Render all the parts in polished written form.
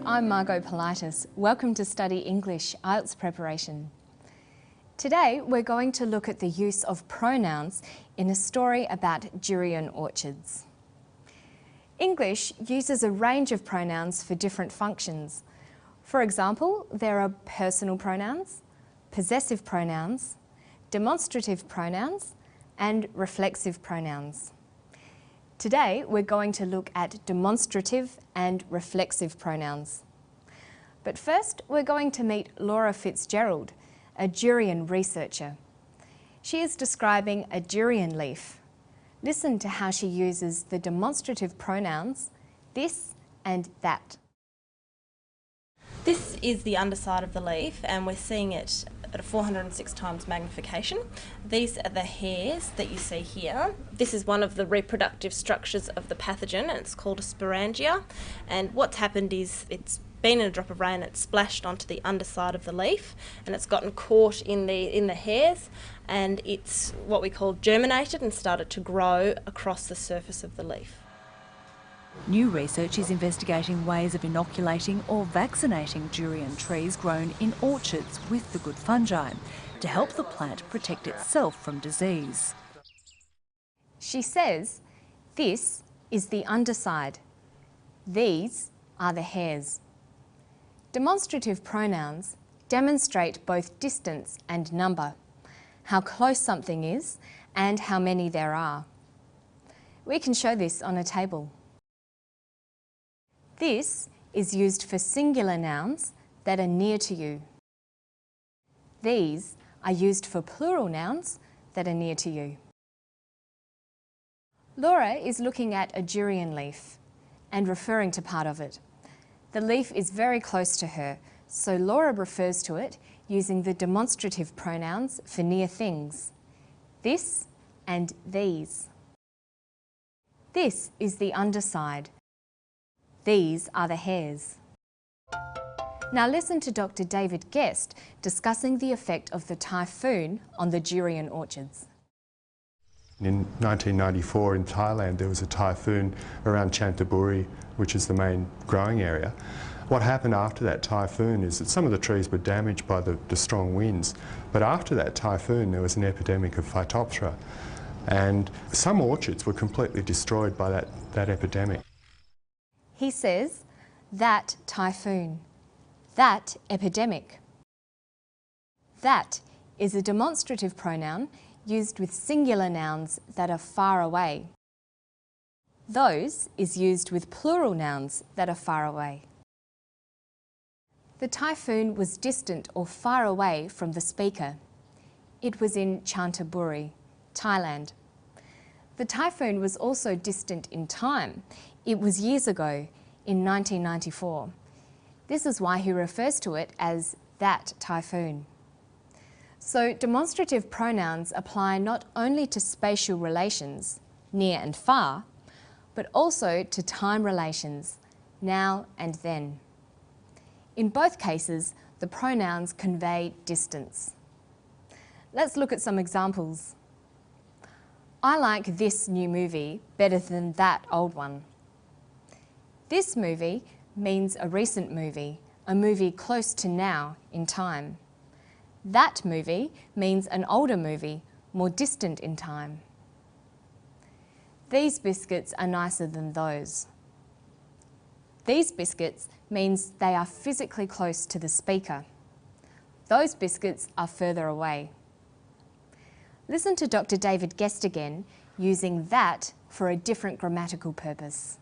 I'm Margot Politis. Welcome to Study English IELTS Preparation. Today we're going to look at the use of pronouns in a story about durian orchards. English uses a range of pronouns for different functions. For example, there are personal pronouns, possessive pronouns, demonstrative pronouns, and reflexive pronouns. Today we're going to look at demonstrative and reflexive pronouns. But first we're going to meet Laura Fitzgerald, a durian researcher. She is describing a durian leaf. Listen to how she uses the demonstrative pronouns this and that. This is the underside of the leaf and we're seeing it at a 406 times magnification. These are the hairs that you see here. This is one of the reproductive structures of the pathogen and it's called a sporangia. And what's happened is it's been in a drop of rain, it's splashed onto the underside of the leaf and it's gotten caught in the hairs and it's what we call germinated and started to grow across the surface of the leaf. New research is investigating ways of inoculating or vaccinating durian trees grown in orchards with the good fungi to help the plant protect itself from disease. She says, this is the underside. These are the hairs. Demonstrative pronouns demonstrate both distance and number, how close something is and how many there are. We can show this on a table. This is used for singular nouns that are near to you. These are used for plural nouns that are near to you. Laura is looking at a durian leaf and referring to part of it. The leaf is very close to her, so Laura refers to it using the demonstrative pronouns for near things. This and these. This is the underside. These are the hairs. Now listen to Dr. David Guest discussing the effect of the typhoon on the durian orchards. In 1994 in Thailand there was a typhoon around Chanthaburi, which is the main growing area. What happened after that typhoon is that some of the trees were damaged by the strong winds, but after that typhoon there was an epidemic of Phytophthora and some orchards were completely destroyed by that epidemic. He says, that typhoon, that epidemic. That is a demonstrative pronoun used with singular nouns that are far away. Those is used with plural nouns that are far away. The typhoon was distant or far away from the speaker. It was in Chanthaburi, Thailand. The typhoon was also distant in time. It was years ago, in 1994. This is why he refers to it as that typhoon. So demonstrative pronouns apply not only to spatial relations, near and far, but also to time relations, now and then. In both cases, the pronouns convey distance. Let's look at some examples. I like this new movie better than that old one. This movie means a recent movie, a movie close to now in time. That movie means an older movie, more distant in time. These biscuits are nicer than those. These biscuits means they are physically close to the speaker. Those biscuits are further away. Listen to Dr. David Guest again, using that for a different grammatical purpose.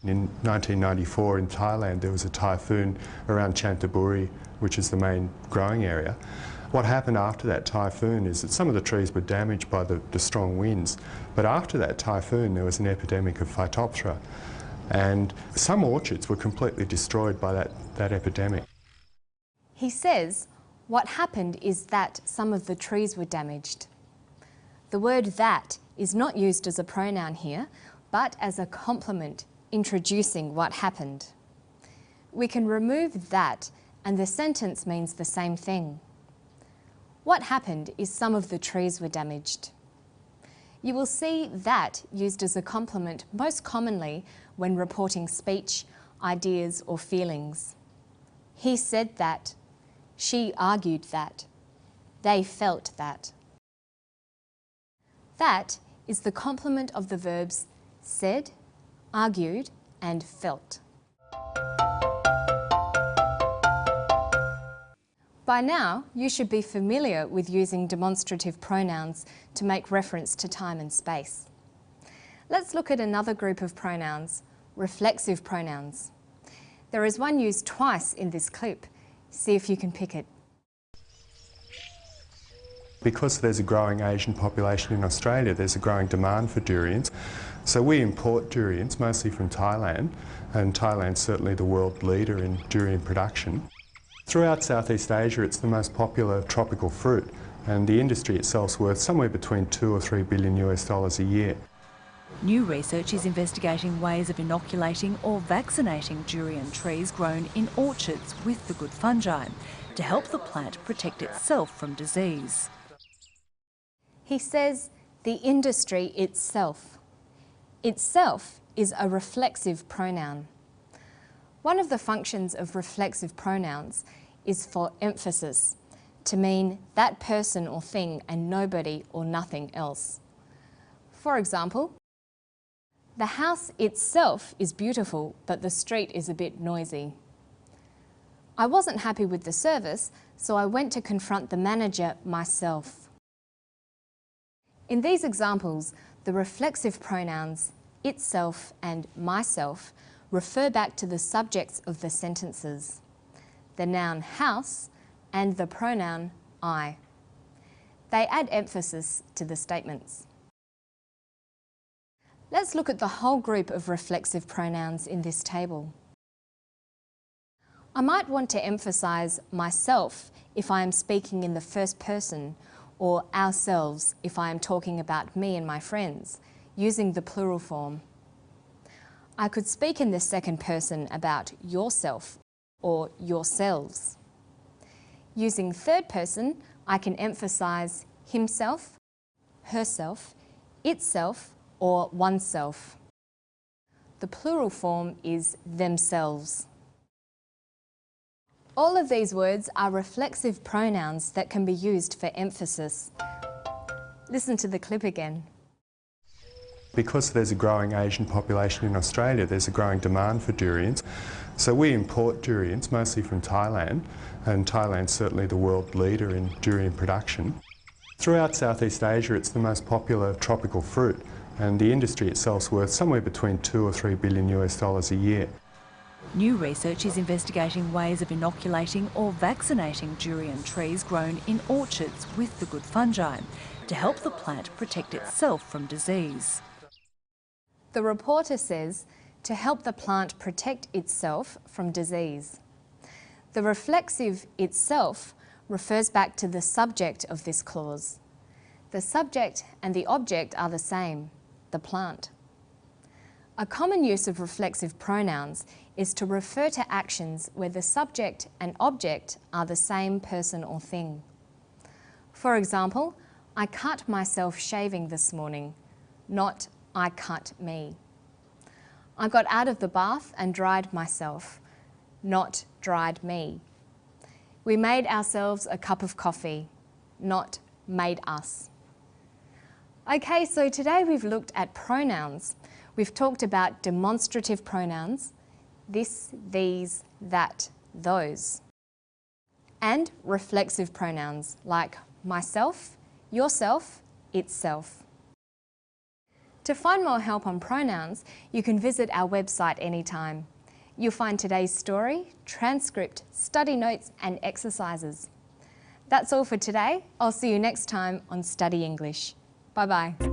In 1994 in Thailand there was a typhoon around Chanthaburi, which is the main growing area. What happened after that typhoon is that some of the trees were damaged by the strong winds, but after that typhoon there was an epidemic of Phytophthora and some orchards were completely destroyed by that epidemic. He says what happened is that some of the trees were damaged. The word that is not used as a pronoun here, but as a complement introducing what happened. We can remove that and the sentence means the same thing. What happened is some of the trees were damaged. You will see that used as a complement most commonly when reporting speech, ideas or feelings. He said that. She argued that. They felt that. That is the complement of the verbs said, argued, and felt. By now, you should be familiar with using demonstrative pronouns to make reference to time and space. Let's look at another group of pronouns, reflexive pronouns. There is one used twice in this clip. See if you can pick it. Because there's a growing Asian population in Australia, there's a growing demand for durians. So we import durians, mostly from Thailand, and Thailand's certainly the world leader in durian production. Throughout Southeast Asia, it's the most popular tropical fruit, and the industry itself is worth somewhere between $2 or $3 billion a year. New research is investigating ways of inoculating or vaccinating durian trees grown in orchards with the good fungi to help the plant protect itself from disease. He says the industry itself. Itself is a reflexive pronoun. One of the functions of reflexive pronouns is for emphasis, to mean that person or thing and nobody or nothing else. For example, the house itself is beautiful, but the street is a bit noisy. I wasn't happy with the service, so I went to confront the manager myself. In these examples, the reflexive pronouns itself and myself refer back to the subjects of the sentences, the noun house and the pronoun I. They add emphasis to the statements. Let's look at the whole group of reflexive pronouns in this table. I might want to emphasise myself if I am speaking in the first person, or ourselves if I am talking about me and my friends, using the plural form. I could speak in the second person about yourself or yourselves. Using third person, I can emphasise himself, herself, itself, or oneself. The plural form is themselves. All of these words are reflexive pronouns that can be used for emphasis. Listen to the clip again. Because there's a growing Asian population in Australia, there's a growing demand for durians. So we import durians, mostly from Thailand, and Thailand's certainly the world leader in durian production. Throughout Southeast Asia, it's the most popular tropical fruit, and the industry itself is worth somewhere between $2 or $3 billion a year. New research is investigating ways of inoculating or vaccinating durian trees grown in orchards with the good fungi to help the plant protect itself from disease. The reporter says to help the plant protect itself from disease. The reflexive itself refers back to the subject of this clause. The subject and the object are the same, the plant. A common use of reflexive pronouns is to refer to actions where the subject and object are the same person or thing. For example, I cut myself shaving this morning, not I cut me. I got out of the bath and dried myself, not dried me. We made ourselves a cup of coffee, not made us. Okay, so today we've looked at pronouns. We've talked about demonstrative pronouns, this, these, that, those, and reflexive pronouns like myself, yourself, itself. To find more help on pronouns, you can visit our website anytime. You'll find today's story, transcript, study notes and exercises. That's all for today. I'll see you next time on Study English. Bye-bye.